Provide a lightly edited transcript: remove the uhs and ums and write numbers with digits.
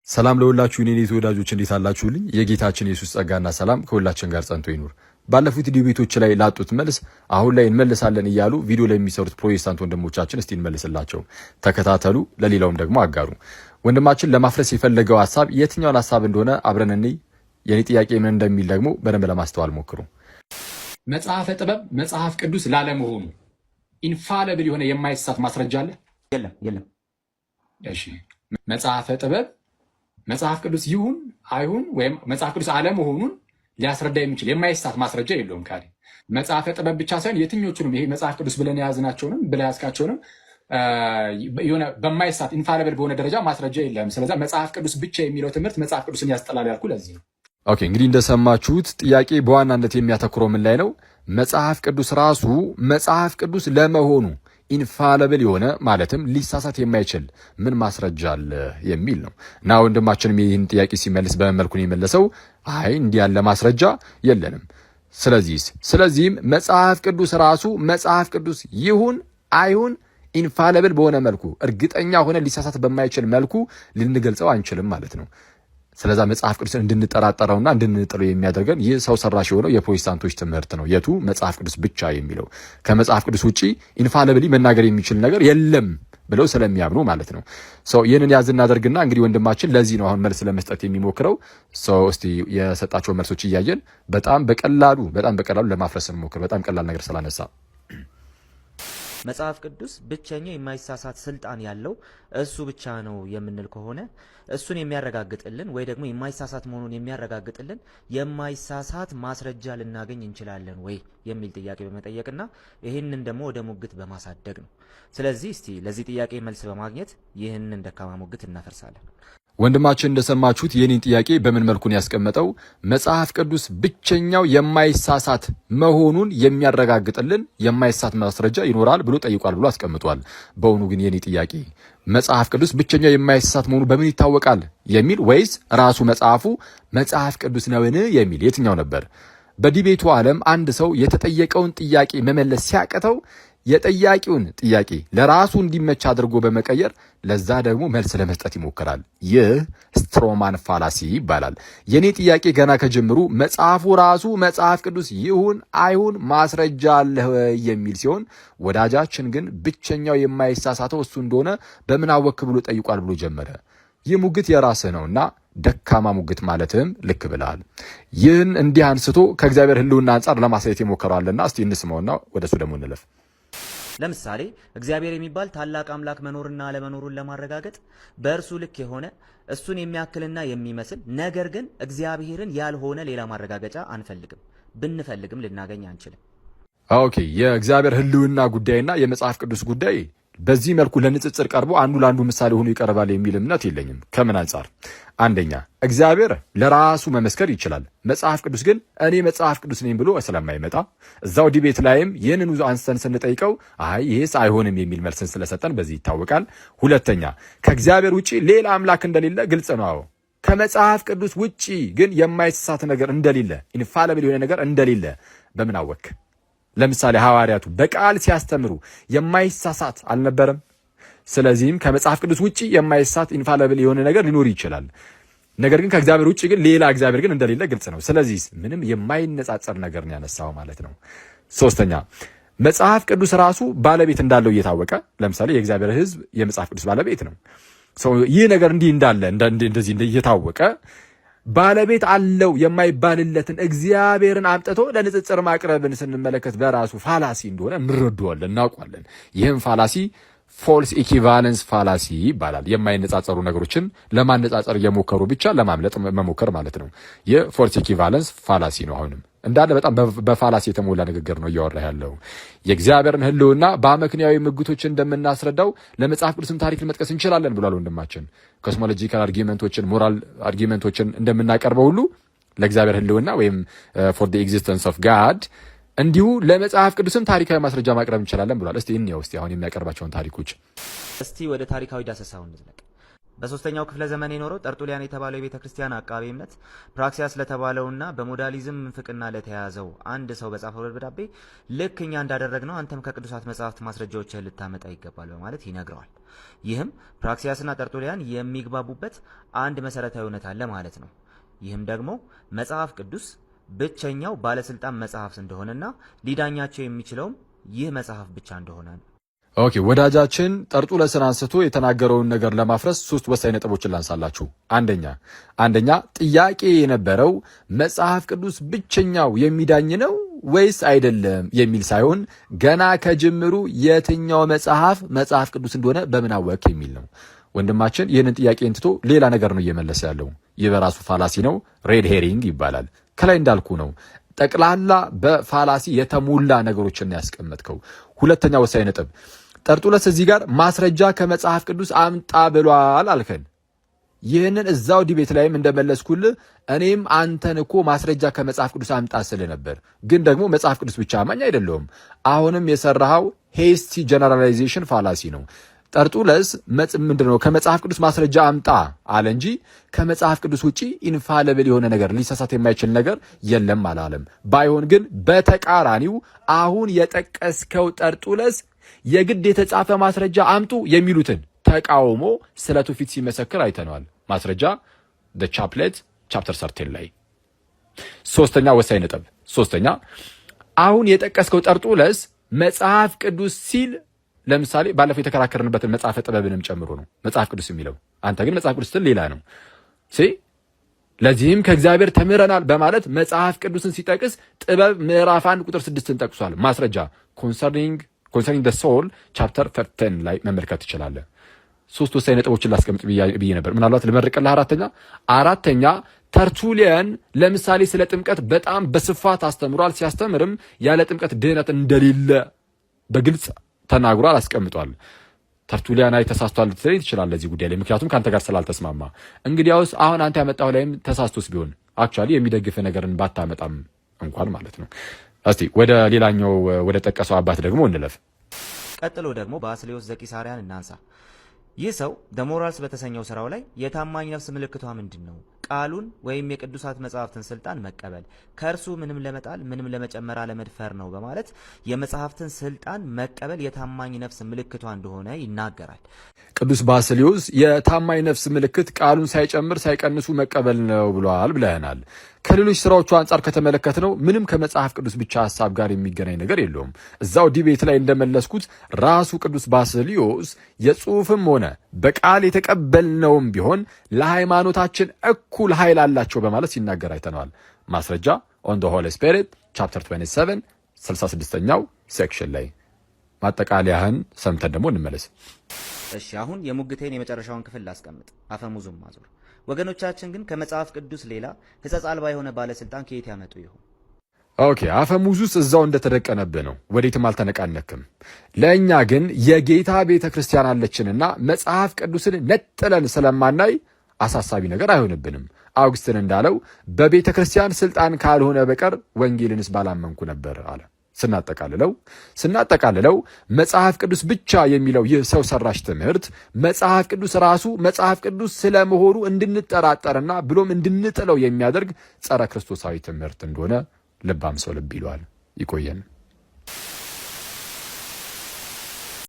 ሰላም ለሁላችሁ የኔ ተወዳጆች እንዴት አላችሁልኝ? የጌታችን ኢየሱስ ጸጋና ሰላም ከሁላችን ጋር ጸንቶ ይኑር። ባለፉት ቪዲዮዎች ላይ ላጡት መልስ አሁን ላይ እንመልሳለን እያሉ ቪዲዮ ላይ የሚሰሩት ፕሮቴስታንት ወንድሞቻችን እስቲ እንመልስላቸው። ተከታተሉ፣ ለሌላውም ደግሞ አጋሩ። ወንድማችን ለማፍረስ የፈለገው ሐሳብ የትኛውን ሐሳብ እንደሆነ አብረን እንይ። የኔ ጥያቄ ምን እንደሚል ደግሞ በደንብ ለማስተዋል ሞክሩ። መጽሐፈ ጥበብ መጽሐፍ ቅዱስ ላለመሆኑ ኢንፋሊብል የሆነ የማይሳት ማስረጃ አለ? የለም። እሺ፣ መጽሐፈ ጥበብ መጽሐፍ ቅዱስ ይሁን አይሁን ወይም መጽሐፍ ቅዱስ አለመሆኑን ሊያስረዳ የሚችል የማይሳት ማስረጃ የለውም። ካዲ መጽሐፈ ጥበብ ብቻ ሳይሆን የትኞቹንም ይሄ መጽሐፍ ቅዱስ ብለን የያዝናቸውንም ብለህ ያዝካቸውንም የሆነ በማይሳት ኢንፋሊብል በሆነ ደረጃ ማስረጃ የለም። ስለዚህ መጽሐፍ ቅዱስ ብቻ የሚለው ትምህርት መጽሐፍ ቅዱስን ያስጠላል ያልኩ ለዚህ ነው። ኦኬ፣ እንግዲህ እንደሰማችሁት ጥያቄ በዋናነት የሚያተኩረው ምን ላይ ነው? መጽሐፍ ቅዱስ ራሱ መጽሐፍ ቅዱስ ለመሆኑ ኢንፋሊብል የሆነ ማለትም ሊሳሳት የማይችል ምን ማስረጃ አለ የሚል ነው። እና ወንድማችንም ይህን ጥያቄ ሲመልስ በመልኩን የመለሰው አይ እንዲህ ያለ ማስረጃ የለንም። ስለዚህም መጽሐፍ ቅዱስ ራሱ መጽሐፍ ቅዱስ ይሁን አይሁን ኢንፋሊብል በሆነ መልኩ እርግጠኛ ሆነ ሊሳሳት በማይችል መልኩ ልንገልጸው አንችልም ማለት ነው። ስለዛ መጽሐፍ ቅዱስን እንድንጠራጠረውና እንድንጥለው የሚያደርገን ይህ ሰው ሰራሽ የሆነው የፕሮቴስታንቶች ትምህርት ነው። የቱ መጽሐፍ ቅዱስ ብቻ የሚለው ከመጽሐፍ ቅዱስ ውጪ ኢንፋሊብሊ መናገር የሚችል ነገር የለም ብለው ስለሚያምኑ ማለት ነው። ይህንን ያዝ እናደርግና እንግዲህ ወንድማችን ለዚህ ነው አሁን መልስ ለመስጠት የሚሞክረው። እስቲ የሰጣቸው መልሶች እያየን በጣም በቀላሉ ለማፍረስ እንሞክር። በጣም ቀላል ነገር ስላነሳ መጽሐፍ ቅዱስ ብቸኛው የማይሳሳት ስልጣን ያለው እሱ ብቻ ነው የምንል ከሆነ እሱን የሚያረጋግጥልን ወይ ደግሞ የማይሳሳት መሆኑን የሚያረጋግጥልን የማይሳሳት ማስረጃ ልናገኝ እንችላለን ወይ የሚል ጥያቄ በመጠየቅና ይህንን ደግሞ ወደ ሙግት በማሳደግ ነው። ስለዚህ እስቲ ለዚህ ጥያቄ መልስ በማግኘት ይህንን ደካማ ሙግት እናፈርሳለን። ወንድማችን እንደሰማችሁት የኔን ጥያቄ በምን መልኩን ያስቀመጠው መጽሐፍ ቅዱስ ብቸኛው የማይሳሳት መሆኑን የሚያረጋግጥልን የማይሳሳት ማስረጃ ይኖራል ብሎ ጠይቋል ብሎ አስቀምጧል። በእውኑ ግን የኔ ጥያቄ መጽሐፍ ቅዱስ ብቸኛው የማይሳሳት መሆኑ በምን ይታወቃል የሚል ወይስ ራሱ መጽሐፍ ቅዱስ ነውን የሚል የትኛው ነበር? በዲቤቱ ዓለም አንድ ሰው የተጠየቀውን ጥያቄ መመለስ ሲያቅተው የጠያቂውን ጥያቄ ለራሱ እንዲመች አድርጎ በመቀየር ለዛ ደግሞ መልስ ለመስጠት ይሞክራል። ይህ ስትሮማን ፋላሲ ይባላል። የኔ ጥያቄ ገና ከጀምሩ መጽሐፉ ራሱ መጽሐፍ ቅዱስ ይሁን አይሁን ማስረጃ አለህ የሚል ሲሆን ወዳጃችን ግን ብቸኛው የማይሳሳተው እሱ እንደሆነ በምን አወክ ብሎ ጠይቋል ብሎ ጀመረ። ይህ ሙግት የራስህ ነውና ደካማ ሙግት ማለትም ልክ ብለሃል። ይህን እንዲህ አንስቶ ከእግዚአብሔር ሕልውና አንጻር ለማሳየት ይሞክራልና እስቲ እንስማውና ወደሱ ደግሞ እንለፍ። ለምሳሌ እግዚአብሔር የሚባል ታላቅ አምላክ መኖርና አለመኖሩን ለማረጋገጥ በእርሱ ልክ የሆነ እሱን የሚያክልና የሚመስል ነገር ግን እግዚአብሔርን ያልሆነ ሌላ ማረጋገጫ አንፈልግም። ብንፈልግም ልናገኝ አንችልም። ኦኬ፣ የእግዚአብሔር ሕልውና ጉዳይና የመጽሐፍ ቅዱስ ጉዳይ በዚህ መልኩ ለንጽጽር ቀርቦ አንዱ ለአንዱ ምሳሌ ሆኖ ይቀርባል የሚል እምነት የለኝም። ከምን አንጻር? አንደኛ እግዚአብሔር ለራሱ መመስከር ይችላል። መጽሐፍ ቅዱስ ግን እኔ መጽሐፍ ቅዱስ ነኝ ብሎ ስለማይመጣ እዛው ዲቤት ላይም ይህንን አንስተን ስንጠይቀው አይ ይህስ አይሆንም የሚል መልስን ስለሰጠን በዚህ ይታወቃል። ሁለተኛ ከእግዚአብሔር ውጪ ሌላ አምላክ እንደሌለ ግልጽ ነው። ከመጽሐፍ ቅዱስ ውጪ ግን የማይሳሳት ነገር እንደሌለ ኢንፋሊብል የሆነ ነገር እንደሌለ በምን አወክ? ለምሳሌ ሐዋርያቱ በቃል ሲያስተምሩ የማይሳሳት አልነበረም? ስለዚህም ከመጽሐፍ ቅዱስ ውጪ የማይሳሳት ኢንፋሊብል የሆነ ነገር ሊኖር ይችላል። ነገር ግን ከእግዚአብሔር ውጪ ግን ሌላ እግዚአብሔር ግን እንደሌለ ግልጽ ነው። ስለዚህ ምንም የማይነጻጸር ነገር ነው ያነሳው ማለት ነው። ሶስተኛ መጽሐፍ ቅዱስ ራሱ ባለቤት እንዳለው እየታወቀ ለምሳሌ የእግዚአብሔር ሕዝብ የመጽሐፍ ቅዱስ ባለቤት ነው። ይህ ነገር እንዲህ እንዳለ እንደዚህ እየታወቀ ባለቤት አለው የማይባልለትን እግዚአብሔርን አምጥቶ ለንጽጽር ማቅረብን ስንመለከት በራሱ ፋላሲ እንደሆነ እንረዳዋለን፣ እናውቋለን። ይህም ፋላሲ ፎልስ ኢኪቫለንስ ፋላሲ ይባላል። የማይነጻጸሩ ነገሮችን ለማነጻጸር እየሞከሩ ብቻ ለማምለጥ መሞከር ማለት ነው። ይህ ፎልስ ኢኪቫለንስ ፋላሲ ነው። አሁንም እንዳለ በጣም በፋላሲ የተሞላ ንግግር ነው እያወራ ያለው። የእግዚአብሔርን ሕልውና በአመክንያዊ ምጉቶች እንደምናስረዳው ለመጽሐፍ ቅዱስም ታሪክ መጥቀስ እንችላለን ብሏል ወንድማችን። ኮስሞሎጂካል አርጊመንቶችን፣ ሞራል አርጊመንቶችን እንደምናቀርበው ሁሉ ለእግዚአብሔር ሕልውና ወይም ፎር ዘ ኤግዚስተንስ ኦፍ ጋድ እንዲሁ ለመጽሐፍ ቅዱስም ታሪካዊ ማስረጃ ማቅረብ እንችላለን ብሏል። እስቲ እንየው አሁን የሚያቀርባቸውን ታሪኮች። እስቲ ወደ ታሪካዊ ዳሰሳው እንዝለቅ። በሶስተኛው ክፍለ ዘመን የኖረው ጠርጡሊያን የተባለው የቤተ ክርስቲያን አቃቤ እምነት ፕራክሲያስ ለተባለውና በሞዳሊዝም ፍቅና ለተያዘው አንድ ሰው በጻፈው ደብዳቤ ልክ እኛ እንዳደረግነው አንተም ከቅዱሳት መጻሕፍት ማስረጃዎችን ልታመጣ ይገባል በማለት ይነግረዋል። ይህም ፕራክሲያስና ጠርጡሊያን የሚግባቡበት አንድ መሰረታዊ እውነት አለ ማለት ነው። ይህም ደግሞ መጽሐፍ ቅዱስ ብቸኛው ባለስልጣን መጽሐፍ እንደሆነና ሊዳኛቸው የሚችለውም ይህ መጽሐፍ ብቻ እንደሆነ ነው። ኦኬ ወዳጃችን ጠርጡለስን አንስቶ የተናገረውን ነገር ለማፍረስ 3 ወሳኝ ነጥቦችን ላንሳላችሁ። አንደኛ ጥያቄ የነበረው መጽሐፍ ቅዱስ ብቸኛው የሚዳኝ ነው ወይስ አይደለም የሚል ሳይሆን ገና ከጅምሩ የትኛው መጽሐፍ ቅዱስ እንደሆነ በምን አወቅ የሚል ነው። ወንድማችን ይህንን ጥያቄ እንትቶ ሌላ ነገር ነው እየመለሰ ያለው። ይህ በራሱ ፋላሲ ነው፣ ሬድ ሄሪንግ ይባላል። ከላይ እንዳልኩ ነው ጠቅላላ በፋላሲ የተሞላ ነገሮችን ያስቀመጥከው። ሁለተኛ ወሳኝ ነጥብ ጠርጡለስ እዚህ ጋር ማስረጃ ከመጽሐፍ ቅዱስ አምጣ ብሏል አልከን። ይህንን እዛው ዲቤት ላይም እንደመለስኩልህ እኔም አንተን እኮ ማስረጃ ከመጽሐፍ ቅዱስ አምጣ ስል ነበር፣ ግን ደግሞ መጽሐፍ ቅዱስ ብቻ አማኝ አይደለሁም። አሁንም የሰራኸው ሄስቲ ጀነራላይዜሽን ፋላሲ ነው። ጠርጡለስ ምንድነው ከመጽሐፍ ቅዱስ ማስረጃ አምጣ አለ እንጂ ከመጽሐፍ ቅዱስ ውጪ ኢንፋለብል የሆነ ነገር ሊሳሳት የማይችል ነገር የለም አላለም። ባይሆን ግን በተቃራኒው አሁን የጠቀስከው ጠርጡለስ የግድ የተጻፈ ማስረጃ አምጡ የሚሉትን ተቃውሞ ስለ ትውፊት ሲመሰክር አይተነዋል። ማስረጃ the chaplet chapter 13 ላይ። ሶስተኛ ወሳኝ ነጥብ አሁን የጠቀስከው ጠርጡለስ መጽሐፍ ቅዱስ ሲል ለምሳሌ ባለፈው የተከራከርንበትን መጽሐፈ ጥበብንም ጨምሮ ነው መጽሐፍ ቅዱስ የሚለው። አንተ ግን መጽሐፍ ቅዱስ ሌላ ነው። ለዚህም ከእግዚአብሔር ተምረናል በማለት መጽሐፍ ቅዱስን ሲጠቅስ ጥበብ ምዕራፍ 1 ቁጥር 6ን ጠቅሷል። ማስረጃ concerning the soul chapter 13 ላይ መመልከት ትችላለህ። 3 ወሳኝ ነጥቦችን ላስቀምጥ ብዬ ነበር። ምናልባት ልመርቅልህ። አራተኛ ተርቱሊያን ለምሳሌ ስለ ጥምቀት በጣም በስፋት አስተምሯል። ሲያስተምርም ያለ ጥምቀት ድህነት እንደሌለ በግልጽ ተናግሯል፣ አስቀምጧል። ተርቱሊያን ተሳስቷል ልትለኝ ትችላለህ ለዚህ ጉዳይ ላይ፣ ምክንያቱም ካንተ ጋር ስላልተስማማ። እንግዲያውስ አሁን አንተ ያመጣው ላይም ተሳስቶስ ቢሆን አክቹአሊ የሚደግፍ ነገርን ባታመጣም እንኳን ማለት ነው። እስቲ ወደ ሌላኛው ወደ ጠቀሰው አባት ደግሞ እንለፍ። ቀጥሎ ደግሞ ባስልዮስ ዘቂሳርያን እናንሳ። ይህ ሰው ደሞራልስ በተሰኘው ስራው ላይ የታማኝ ነፍስ ምልክቷ ምንድን ነው? ቃሉን ወይም የቅዱሳት መጻሕፍትን ስልጣን መቀበል፣ ከእርሱ ምንም ለመጣል ምንም ለመጨመር አለመድፈር ነው በማለት የመጻሕፍትን ስልጣን መቀበል የታማኝ ነፍስ ምልክቷ እንደሆነ ይናገራል። ቅዱስ ባስልዮስ የታማኝ ነፍስ ምልክት ቃሉን ሳይጨምር ሳይቀንሱ መቀበል ነው ብሏል ብለናል። ከሌሎች ስራዎቹ አንጻር ከተመለከትነው ምንም ከመጽሐፍ ቅዱስ ብቻ ሐሳብ ጋር የሚገናኝ ነገር የለውም። እዛው ዲቤት ላይ እንደመለስኩት ራሱ ቅዱስ ባስልዮስ የጽሑፍም ሆነ በቃል የተቀበልነውም ቢሆን ለሃይማኖታችን እኩል ኃይል አላቸው በማለት ሲናገር አይተነዋል። ማስረጃ on the Holy Spirit chapter 27 66ኛው ሴክሽን ላይ። ማጠቃለያህን ሰምተን ደግሞ እንመለስ። እሺ አሁን የሙግቴን የመጨረሻውን ክፍል ላስቀምጥ፣ አፈሙዙም ማዞር። ወገኖቻችን ግን ከመጽሐፍ ቅዱስ ሌላ ሕጸጽ አልባ የሆነ ባለስልጣን ከየት ያመጡ ይሆን? ኦኬ አፈሙዙስ እዛው እንደተደቀነብህ ነው፣ ወዴትም አልተነቃነክም። ለእኛ ግን የጌታ ቤተ ክርስቲያን አለችንና መጽሐፍ ቅዱስን ነጥለን ስለማናይ አሳሳቢ ነገር አይሆንብንም። አውግስትን እንዳለው በቤተ ክርስቲያን ስልጣን ካልሆነ በቀር ወንጌልንስ ባላመንኩ ነበር አለ። ስናጠቃልለው መጽሐፍ ቅዱስ ብቻ የሚለው ይህ ሰው ሰራሽ ትምህርት መጽሐፍ ቅዱስ ራሱ መጽሐፍ ቅዱስ ስለመሆኑ እንድንጠራጠርና ብሎም እንድንጥለው የሚያደርግ ጸረ ክርስቶሳዊ ትምህርት እንደሆነ ልባም ሰው ልብ ይለዋል። ይቆየን።